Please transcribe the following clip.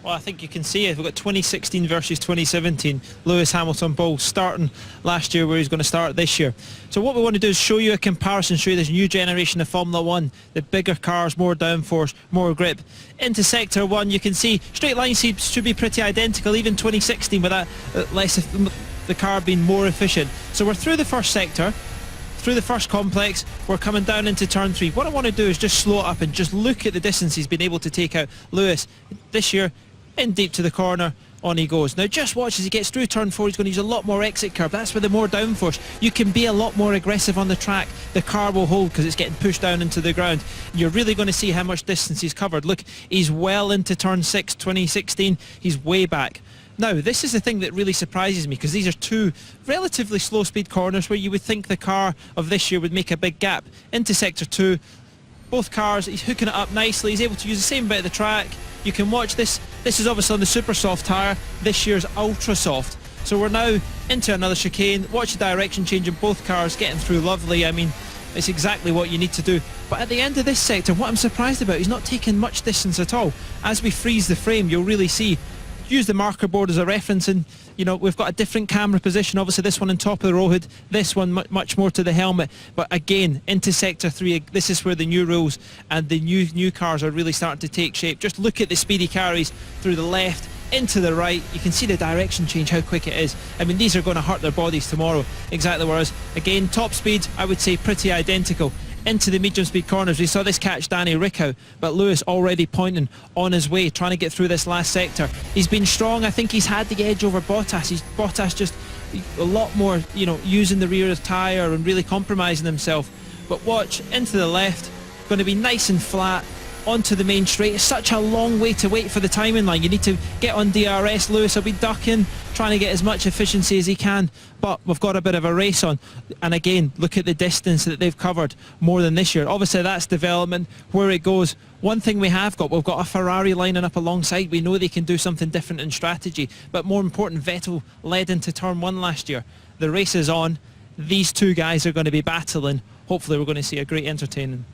Well, I think you can see it. We've got 2016 versus 2017. Lewis Hamilton both starting last year where he's going to start this year. So what we want to do is show you a comparison, show you this new generation of Formula 1. The bigger cars, more downforce, more grip. Into Sector 1, you can see straight line speeds should be pretty identical, even 2016 with that the car being more efficient. So we're through the first sector. Through the first complex, we're coming down into turn 3. What I want to do is just slow it up and just look at the distance he's been able to take out. Lewis, this year, in deep to the corner, on he goes. Now just watch as he gets through turn 4, he's going to use a lot more exit curb. That's with the more downforce. You can be a lot more aggressive on the track. The car will hold because it's getting pushed down into the ground. You're really going to see how much distance he's covered. Look, he's well into turn 6, 2016. He's way back. Now, this is the thing that really surprises me, because these are two relatively slow speed corners where you would think the car of this year would make a big gap. Into Sector 2, both cars, he's hooking it up nicely. He's able to use the same bit of the track. You can watch this. This is obviously on the super soft tyre. This year's ultra soft. So we're now into another chicane. Watch the direction change in both cars, getting through lovely. I mean, it's exactly what you need to do. But at the end of this sector, what I'm surprised about, he's not taking much distance at all. As we freeze the frame, you'll really see. Use the marker board as a reference, and you know we've got a different camera position. Obviously this one on top of the roll hood, this one much more to the helmet. But again, into Sector 3, this is where the new rules and the new cars are really starting to take shape. Just look at the speed he carries through the left, into the right. You can see the direction change, how quick it is. I mean, these are going to hurt their bodies tomorrow. Exactly, whereas again, top speed, I would say pretty identical. Into the medium speed corners, we saw this catch Danny Rick out, but Lewis already pointing on his way, trying to get through this last sector. He's been strong. I think he's had the edge over Bottas. Bottas just a lot more, you know, using the rear tyre and really compromising himself. But watch, into the left, going to be nice and flat, onto the main straight. It's such a long way to wait for the timing line. You need to get on DRS. Lewis will be ducking, trying to get as much efficiency as he can, but we've got a bit of a race on. And again, look at the distance that they've covered more than this year. Obviously that's development, where it goes. One thing we've got a Ferrari lining up alongside. We know they can do something different in strategy, but more important, Vettel led into turn 1 last year. The race is on. These two guys are going to be battling. Hopefully we're going to see a great entertaining.